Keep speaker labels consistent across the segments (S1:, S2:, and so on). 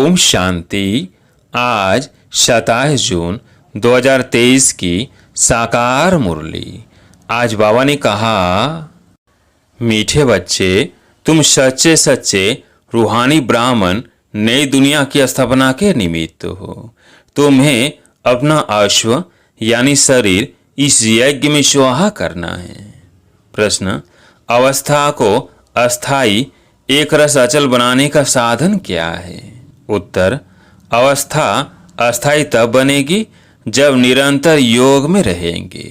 S1: ओम शांति। आज 27 जून 2023 की साकार मुरली। आज बाबा ने कहा, मीठे बच्चे, तुम सच्चे सच्चे रूहानी ब्राह्मण नई दुनिया की स्थापना के निमित्त हो। तुम्हें अपना अश्व यानी शरीर इस यज्ञ में स्वाहा करना है। प्रश्न, अवस्था को अस्थाई एक रस अचल बनाने का साधन क्या है? उत्तर, अवस्था अस्थाई तब बनेगी जब निरंतर योग में रहेंगे।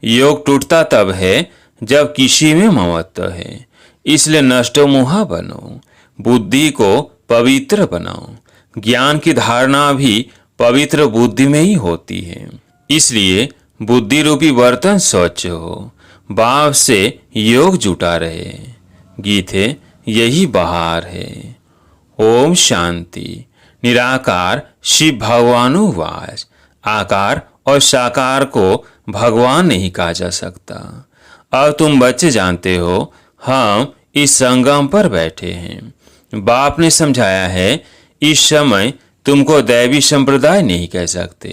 S1: योग टूटता तब है जब किसी में ममत्व है। इसलिए नष्टमोहा बनो, बुद्धि को पवित्र बनाओ। ज्ञान की धारणा भी पवित्र बुद्धि में ही होती है। इसलिए बुद्धि रूपी बर्तन स्वच्छ हो, भाव से योग जुटा रहे। गीत है, यही बहार है। ओम शांति। निराकार शिव भगवानुवाच। आकार और साकार को भगवान नहीं कहा जा सकता। अब तुम बच्चे जानते हो, हम इस संगम पर बैठे हैं। बाप ने समझाया है, इस समय तुमको दैवी संप्रदाय नहीं कह सकते।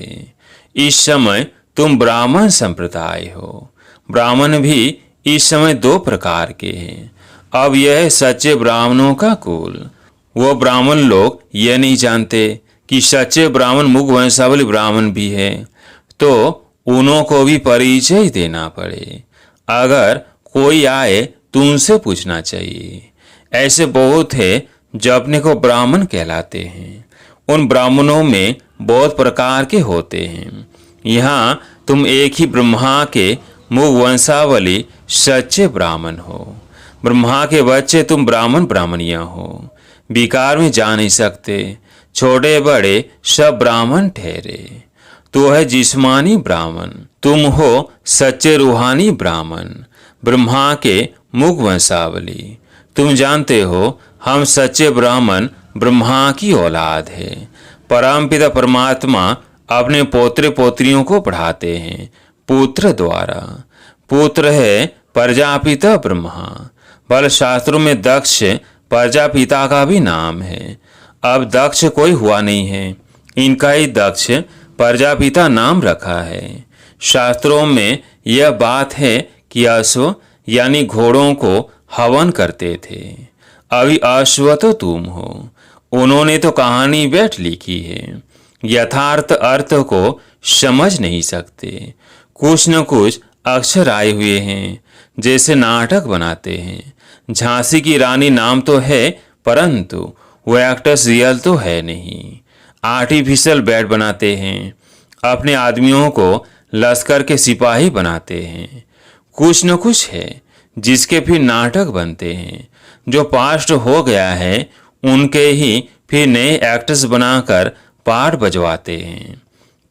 S1: इस समय तुम ब्राह्मण संप्रदाय हो। ब्राह्मण भी इस समय दो प्रकार के हैं। अब यह सच्चे ब्राह्मणों का कुल। वो ब्राह्मण लोग यह नहीं जानते कि सच्चे ब्राह्मण मुख वंशावली ब्राह्मण भी है, तो उन्हों को भी परिचय देना पड़े। अगर कोई आए तो उनसे पूछना चाहिए। ऐसे बहुत है जो अपने को ब्राह्मण कहलाते हैं। उन ब्राह्मणों में बहुत प्रकार के होते हैं। यहाँ तुम एक ही ब्रह्मा के मुख वंशावली सच्चे ब्राह्मण हो। ब्रह्मा के बच्चे तुम ब्राह्मण ब्राह्मणियाँ हो। विकार में जा नहीं सकते। छोटे बड़े सब ब्राह्मण ठहरे। तो है जिस्मानी ब्राह्मण, तुम हो सच्चे रूहानी ब्राह्मण, ब्रह्मा के मुख वंशावली। तुम जानते हो, हम सच्चे ब्राह्मण ब्रह्मा की औलाद है। परमपिता परमात्मा अपने पोत्र पोत्रियों को पढ़ाते हैं पुत्र द्वारा। पुत्र है प्रजापिता ब्रह्मा। बल शास्त्रों में दक्ष प्रजापिता का भी नाम है। अब दक्ष कोई हुआ नहीं है, इनका ही दक्ष प्रजापिता नाम रखा है। शास्त्रों में यह बात है कि अश्व यानी घोड़ों को हवन करते थे। अभी अश्व तो तुम हो। उन्होंने तो कहानी बैठ लिखी है, यथार्थ अर्थ को समझ नहीं सकते। कुछ न कुछ अक्षर आए हुए हैं, जैसे नाटक बनाते हैं। झांसी की रानी नाम तो है, परंतु वो एक्टर्स रियल तो है नहीं। आर्टिफिशियल बेड बनाते हैं, अपने आदमियों को लश्कर के सिपाही बनाते हैं। कुछ न कुछ है जिसके फिर नाटक बनते हैं। जो पास्ट हो गया है उनके ही फिर नए एक्टर्स बनाकर पाठ बजवाते हैं।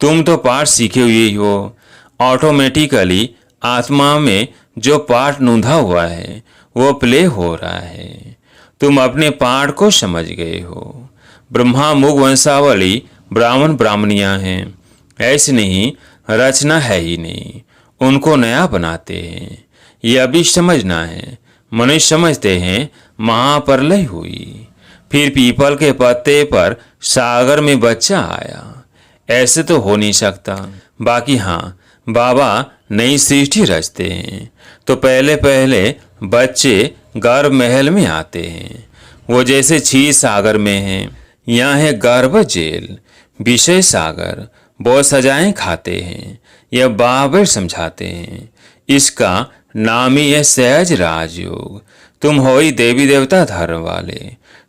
S1: तुम तो पाठ सीखे हुए ही हो। ऑटोमेटिकली आत्मा में जो पाठ नूंधा हुआ है वो प्ले हो रहा है। तुम अपने पाठ को समझ गए हो। ब्रह्मा मुख वंशावली ब्राह्मण ब्राह्मणियाँ हैं। ऐसे नहीं, रचना है ही नहीं, उनको नया बनाते हैं। यह भी समझना है। मनुष्य समझते हैं महाप्रलय हुई, फिर पीपल के पत्ते पर सागर में बच्चा आया। ऐसे तो हो नहीं सकता। बाकी हाँ, बाबा नई सृष्टि रचते हैं तो पहले पहले बच्चे गर्भ महल में आते हैं। वो जैसे क्षीर सागर में हैं, यहाँ है गर्भ जेल, विषय सागर। बहुत सजाएं खाते हैं। यह बाबर समझाते हैं। इसका नाम ही है सहज राजयोग। तुम हो ही देवी देवता धर्म वाले।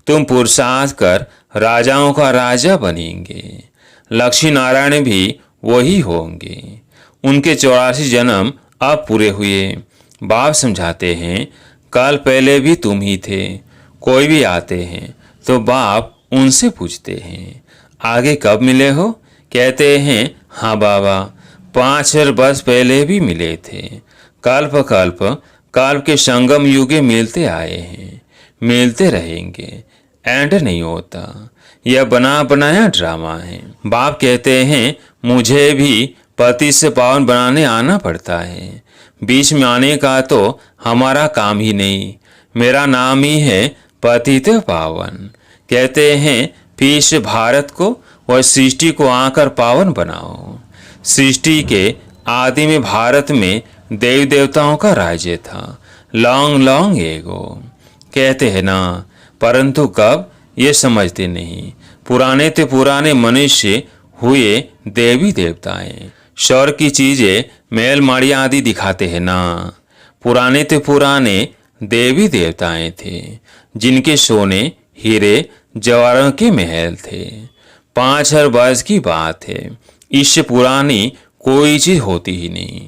S1: तुम पुरुषार्थ कर राजाओं का राजा बनेंगे। लक्ष्मी नारायण भी वही होंगे। उनके 84 जन्म अब पूरे हुए। बाप समझाते हैं, कल पहले भी तुम ही थे। कोई भी आते हैं तो बाप उनसे पूछते हैं, आगे कब मिले हो? कहते हैं, हाँ बाबा, 5 वर्ष पहले भी मिले थे। कल्प कल्प कल्प के संगम युगे मिलते आए हैं, मिलते रहेंगे। एंड नहीं होता। यह बना बनाया ड्रामा है। बाप कहते हैं, मुझे भी पति से पावन बनाने आना पड़ता है। बीच में आने का तो हमारा काम ही नहीं। मेरा नाम ही है पतित पावन। कहते हैं फिर इस भारत को और सृष्टि को आकर पावन बनाओ। सृष्टि के आदि में भारत में देवी देवताओं का राज्य था। लॉन्ग लॉन्ग एगो कहते हैं ना, परंतु कब ये समझते नहीं। पुराने ते पुराने मनुष्य हुए देवी देवताएं। स्वर्ग की चीजें महल माड़ियाँ आदि दिखाते हैं ना। पुराने ते पुराने देवी देवताएं थे जिनके सोने हीरे जवाहरों के महल थे। 5000 वर्ष की बात है, इससे पुरानी कोई चीज होती ही नहीं।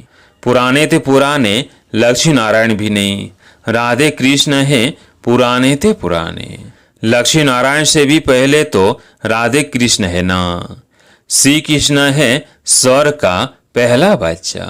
S1: पुराने ते पुराने लक्ष्मी नारायण भी नहीं। राधे कृष्ण है पुराने ते पुराने। लक्ष्मी नारायण से भी पहले तो राधे कृष्ण है ना। श्री कृष्ण है स्वर्ग का पहला बच्चा।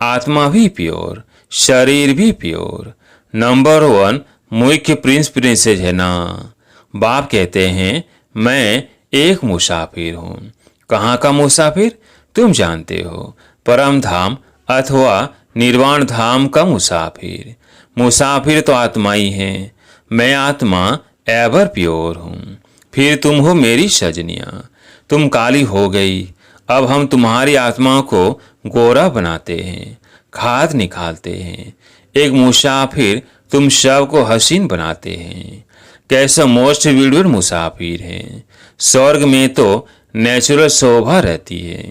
S1: आत्मा भी प्योर, शरीर भी प्योर। नंबर 1 मुख्य प्रिंस प्रिंसेस है ना। बाप कहते हैं मैं एक मुसाफिर हूँ। कहाँ का मुसाफिर? तुम जानते हो, परम धाम अथवा निर्वाण धाम का मुसाफिर। मुसाफिर तो आत्मा ही है। मैं आत्मा एवर प्योर हूँ। फिर तुम हो मेरी सजनियाँ। तुम काली हो गई, अब हम तुम्हारी आत्मा को गोरा बनाते हैं, खाद निकालते हैं। एक मुसाफिर तुम सब को हसीन बनाते हैं। कैसा मोस्ट ब्यूटीफुल मुसाफिर है। स्वर्ग में तो नेचुरल शोभा रहती है।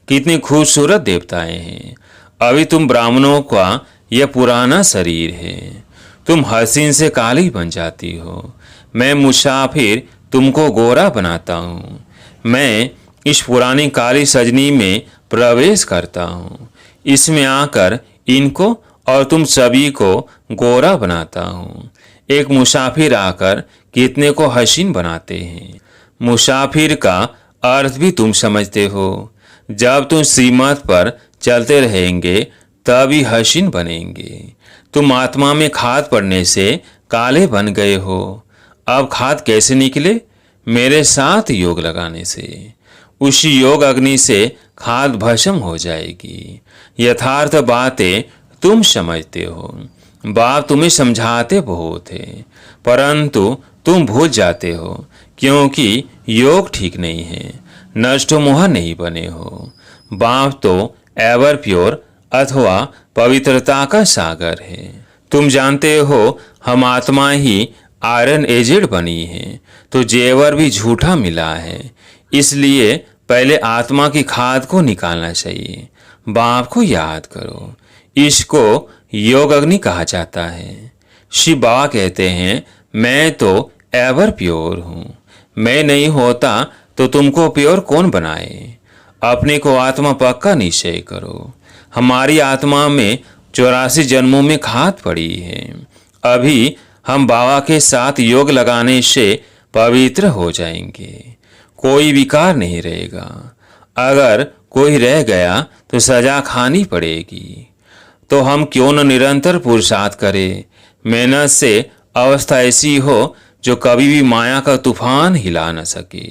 S1: कितनी खूबसूरत देवताएं हैं। अभी तुम ब्राह्मणों का यह पुराना शरीर है। तुम हसीन से काली बन जाती हो। मैं मुसाफिर तुमको गोरा बनाता हूँ। मैं इस पुरानी काली सजनी में प्रवेश करता हूँ। इसमें आकर इनको और तुम सभी को गोरा बनाता हूँ। एक मुसाफिर आकर कितने को हसीन बनाते हैं। मुसाफिर का अर्थ भी तुम समझते हो। जब तुम श्रीमत पर चलते रहेंगे तभी हसीन बनेंगे। तुम आत्मा में खाद पड़ने से काले बन गए हो। अब खाद कैसे निकले? मेरे साथ योग लगाने से। उसी योग अग्नि से खाद भस्म हो जाएगी। यथार्थ बातें तुम समझते हो। बाप तुम्हें समझाते बहुत है, परंतु तुम भूल जाते हो क्योंकि योग ठीक नहीं है। नष्ट मोह नहीं बने हो। बाप तो एवर प्योर अथवा पवित्रता का सागर है। तुम जानते हो हम आत्मा ही आयरन एजेड बनी है, तो जेवर भी झूठा मिला है। इसलिए पहले आत्मा की खाद को निकालना चाहिए। बाप को याद करो। इसको योग अग्नि कहा जाता है। शिव बाबा कहते हैं मैं तो एवर प्योर हूँ। मैं नहीं होता तो तुमको प्योर कौन बनाए? अपने को आत्मा पक्का निश्चय करो। हमारी आत्मा में 84 जन्मों में खाद पड़ी है। अभी हम बाबा के साथ योग लगाने से पवित्र हो जाएंगे। कोई विकार नहीं रहेगा। अगर कोई रह गया तो सजा खानी पड़ेगी। तो हम क्यों न निरंतर पुरुषार्थ करें। मेहनत से अवस्था ऐसी हो जो कभी भी माया का तूफान हिला न सके।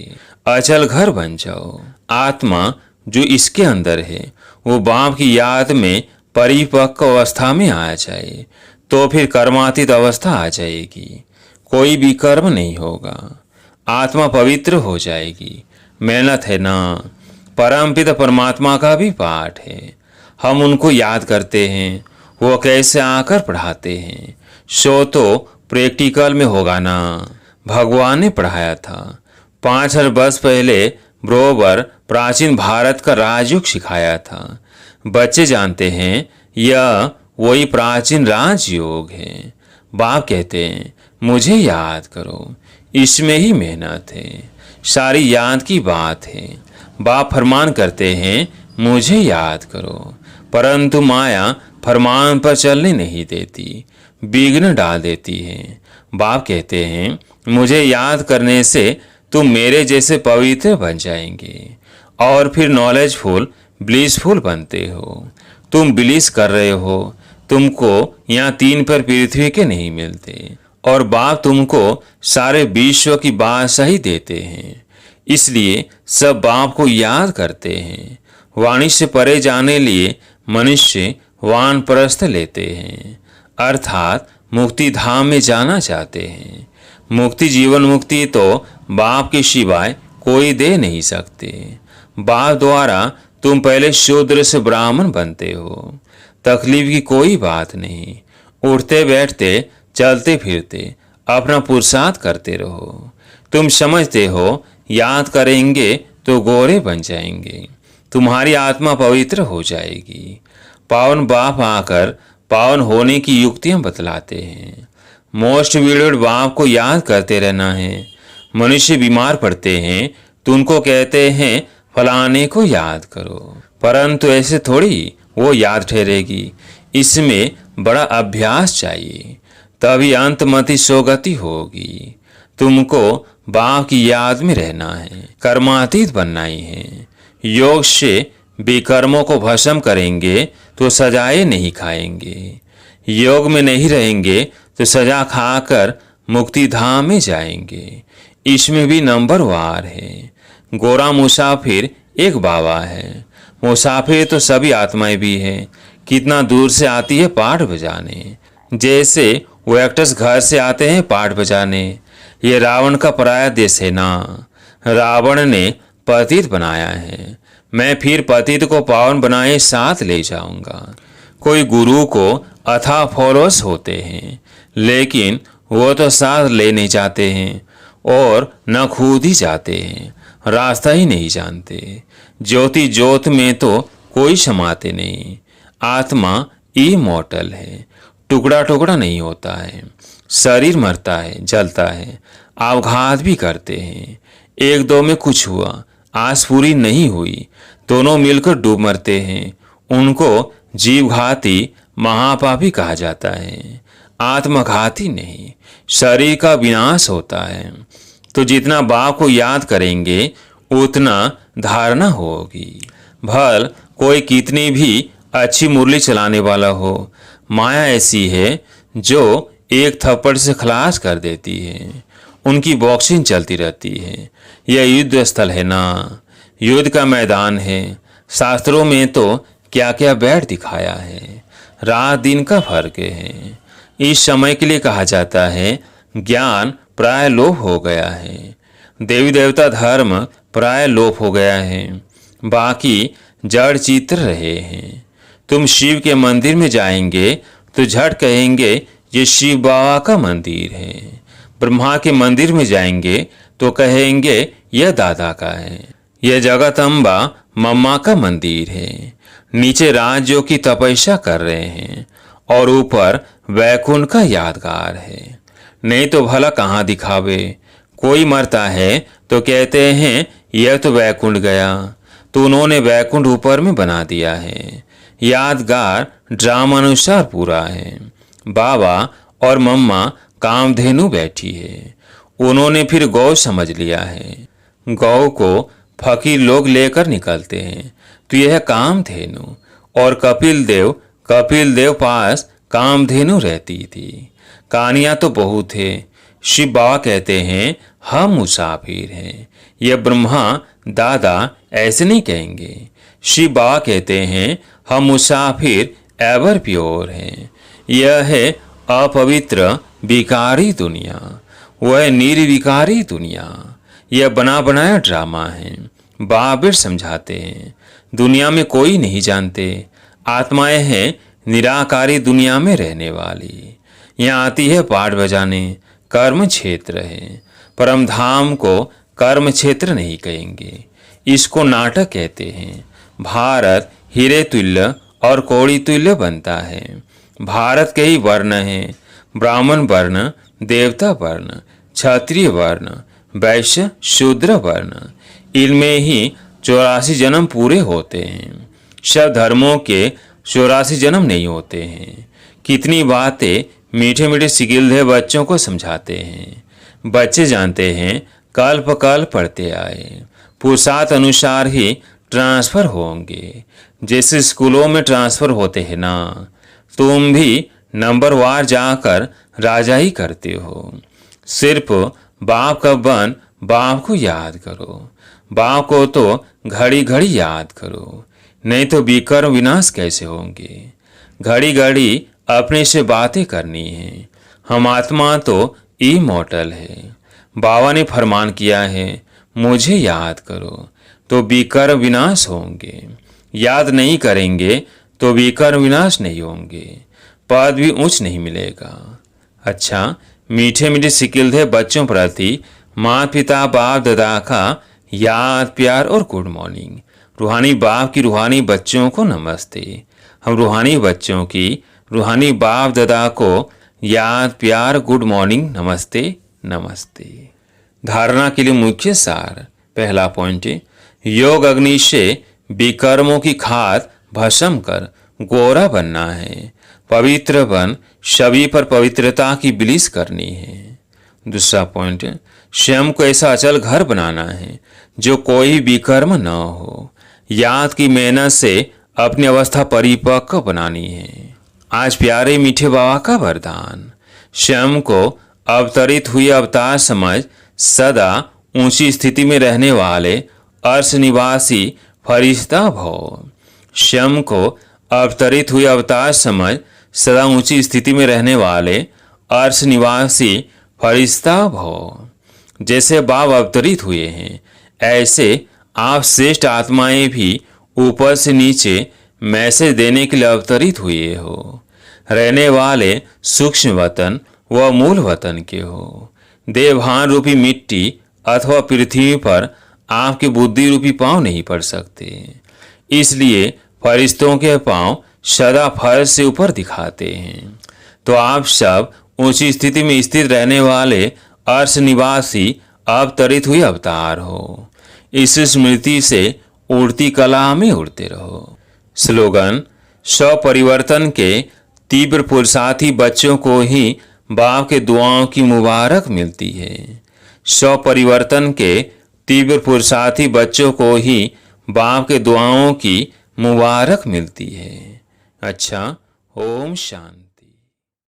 S1: अचल घर बन जाओ। आत्मा जो इसके अंदर है वो बाप की याद में परिपक्व अवस्था में आ जाए तो फिर कर्मातीत अवस्था आ जाएगी। कोई भी कर्म नहीं होगा। आत्मा पवित्र हो जाएगी। मेहनत है ना। परमपिता परमात्मा का भी पाठ है। हम उनको याद करते हैं। वो कैसे आकर पढ़ाते हैं सो तो प्रैक्टिकल में होगा ना। भगवान ने पढ़ाया था। 5000 वर्ष पहले बरोबर प्राचीन भारत का राजयोग सिखाया था। बच्चे जानते हैं यह वही प्राचीन राजयोग है। बाप कहते हैं मुझे याद करो। इसमें ही मेहनत है। सारी याद की बात है। बाप फरमान करते हैं मुझे याद करो, परंतु माया फरमान पर चलने नहीं देती, विघ्न डाल देती है। बाप कहते हैं मुझे याद करने से तुम मेरे जैसे पवित्र बन जाएंगे और फिर नॉलेजफुल ब्लिसफुल बनते हो। तुम ब्लिस कर रहे हो। तुमको यहाँ 3 पर पृथ्वी के नहीं मिलते और बाप तुमको सारे विश्व की बात सही देते हैं। इसलिए सब बाप को याद करते हैं। वाणी से परे जाने लिए मनुष्य वानप्रस्थ लेते हैं, अर्थात मुक्ति धाम में जाना चाहते हैं। मुक्ति, जीवन मुक्ति तो बाप के सिवाय कोई दे नहीं सकते। बाप द्वारा तुम पहले शूद्र से ब्राह्मण बनते हो, तकलीफ की कोई बात नहीं। उठते बैठते चलते फिरते अपना पुरुषार्थ करते रहो। तुम समझते हो याद करेंगे तो गोरे बन जाएंगे, तुम्हारी आत्मा पवित्र हो जाएगी। पावन बाप आकर पावन होने की युक्तियां बतलाते हैं। मोस्ट वीडियोड बाप को याद करते रहना है। मनुष्य बीमार पड़ते हैं तो उनको कहते हैं फलाने को याद करो, परंतु ऐसे थोड़ी वो याद ठहरेगी। इसमें बड़ा अभ्यास चाहिए, तभी अंतमति सोगति होगी। तुमको बाप की याद में रहना है, कर्मातीत बनना ही है। योग से विकर्मों को भस्म करेंगे तो सजाएं नहीं खाएंगे। योग में नहीं रहेंगे तो सजा खाकर मुक्ति धाम में जाएंगे। इसमें भी नंबर वार है। गोरा मुसाफिर एक बाबा है। मुसाफिर तो सभी आत्माएं भी हैं। कितना दूर से आती है पाठ बजाने, जैसे वो एक्टर्स घर से आते हैं पाठ बजाने। ये रावण का पराया देश है ना। रावण ने पतित बनाया है, मैं फिर पतित को पावन बनाए साथ ले जाऊंगा। कोई गुरु को अथाह फॉलोअर्स होते हैं, लेकिन वो तो साथ ले नहीं जाते हैं और न खुद ही जाते हैं, रास्ता ही नहीं जानते। ज्योति ज्योत में तो कोई समाते नहीं। आत्मा इमॉर्टल है, टुकड़ा टुकड़ा नहीं होता है। शरीर मरता है, जलता है, अवघात भी करते हैं। एक दो में कुछ हुआ, आस पूरी नहीं हुई, दोनों मिलकर डूब मरते हैं। उनको जीवघाती महापापी कहा जाता है, आत्मघाती नहीं। शरीर का विनाश होता है, तो जितना बाप को याद करेंगे उतना धारणा होगी। भल कोई कितनी भी अच्छी मुरली चलाने वाला हो, माया ऐसी है जो एक थप्पड़ से खलास कर देती है। उनकी बॉक्सिंग चलती रहती है। यह युद्ध स्थल है ना, युद्ध का मैदान है। शास्त्रों में तो क्या क्या बैठ दिखाया है। रात दिन का फर्क है। इस समय के लिए कहा जाता है ज्ञान प्राय लोप हो गया है, देवी देवता धर्म प्राय लोप हो गया है, बाकी जड़ चित्र रहे हैं। तुम शिव के मंदिर में जाएंगे तो झट कहेंगे ये शिव बाबा का मंदिर है। ब्रह्मा के मंदिर में जाएंगे तो कहेंगे यह दादा का है। यह जगदम्बा मम्मा का मंदिर है। नीचे राज्यों की तपस्या कर रहे हैं और ऊपर वैकुंठ का यादगार है। नहीं तो भला कहाँ दिखावे। कोई मरता है तो कहते हैं यह तो वैकुंठ गया, तो उन्होंने वैकुंठ ऊपर में बना दिया है। यादगार ड्रामा अनुसार पूरा है। बाबा और मम्मा कामधेनु बैठी है, उन्होंने फिर गौ समझ लिया है। गौ को फकीर लोग लेकर निकलते हैं तो यह कामधेनु। और कपिल देव पास कामधेनु रहती थी। कहानियां तो बहुत है। शिव बाबा कहते हैं हम मुसाफिर हैं। यह ब्रह्मा दादा ऐसे नहीं कहेंगे। शिव बाबा कहते हैं हम मुसाफिर एवर प्योर हैं। यह है अपवित्र विकारी दुनिया, वह निर्विकारी दुनिया। यह बना बनाया ड्रामा है। बाबर समझाते हैं दुनिया में कोई नहीं जानते। आत्माएं हैं निराकारी दुनिया में रहने वाली। यहाँ आती है पाठ बजाने। कर्म क्षेत्र है। परम धाम को कर्म क्षेत्र नहीं कहेंगे, इसको नाटक कहते हैं। भारत हीरे तुल्य और कौड़ी तुल्य बनता है। भारत के ही वर्ण हैं, ब्राह्मण वर्ण, देवता वर्ण, क्षत्रिय वर्ण, वैश्य, शूद्र वर्ण। इनमें ही 84 जन्म पूरे होते हैं। सब धर्मों के 84 जन्म नहीं होते हैं। कितनी बातें मीठे मीठे सिगिलधे बच्चों को समझाते हैं। बच्चे जानते हैं कल्प कल्प पढ़ते आए, पुरुषार्थ अनुसार ही ट्रांसफर होंगे। जैसे स्कूलों में ट्रांसफर होते हैं ना, तुम भी नंबर वार जाकर राजा ही करते हो। सिर्फ बाप का बन बाप को याद करो। बाप को तो घड़ी घड़ी याद करो, नहीं तो विकर्म विनाश कैसे होंगे। घड़ी घड़ी अपने से बातें करनी है। हम आत्मा तो इमॉर्टल है। बाबा ने फरमान किया है, मुझे याद करो तो विकर्म विनाश होंगे, याद नहीं करेंगे तो विकर्म विनाश नहीं होंगे, पद भी उच्च नहीं मिलेगा। अच्छा, मीठे मीठे सिकिलधे बच्चों प्रति माता पिता बाप दादा का याद प्यार और गुड मॉर्निंग। रूहानी बाप की रूहानी बच्चों को नमस्ते। हम रूहानी बच्चों की रूहानी बाप दादा को याद प्यार गुड मॉर्निंग नमस्ते नमस्ते। धारणा के लिए मुख्य सार। पहला पॉइंट, योग अग्नि से विकर्मों की खाद भस्म कर गोरा बनना है। पवित्र बन सभी पर पवित्रता की बिलिस करनी है। दूसरा पॉइंट, स्वयं को ऐसा अचल घर बनाना है जो कोई विकर्म न हो। याद की मेहनत से अपनी अवस्था परिपक्व बनानी है। आज प्यारे मीठे बाबा का वरदान, स्वयं को अवतरित हुए अवतार समझ सदा ऊंची स्थिति में रहने वाले अर्श निवासी फरिश्ता भव। स्वयं को अवतरित हुए अवतार समझ सदा ऊंची स्थिति में रहने वाले अर्श निवासी फरिश्ता भव। जैसे बाप अवतरित हुए हैं, ऐसे आप श्रेष्ठ आत्माएं भी ऊपर से नीचे मैसेज देने के लिए अवतरित हुए हो। रहने वाले सूक्ष्म वतन व मूल वतन के हो। देवभान रूपी मिट्टी अथवा पृथ्वी पर आपके बुद्धि रूपी पांव नहीं पड़ सकते, इसलिए फरिश्तों के पांव सदा फर्श से ऊपर दिखाते हैं। तो आप सब ऊंची स्थिति में स्थित रहने वाले अर्श निवासी अवतरित हुए अवतार हो। इस स्मृति से उड़ती कला में उड़ते रहो। स्लोगन, स्वपरिवर्तन के तीव्र पुरुषार्थी बच्चों को ही बाप के दुआओं की मुबारक मिलती है। स्वपरिवर्तन के तीव्र पुरुषार्थी बच्चों को ही बाप के दुआओं की मुबारक मिलती है। अच्छा, ओम शांति।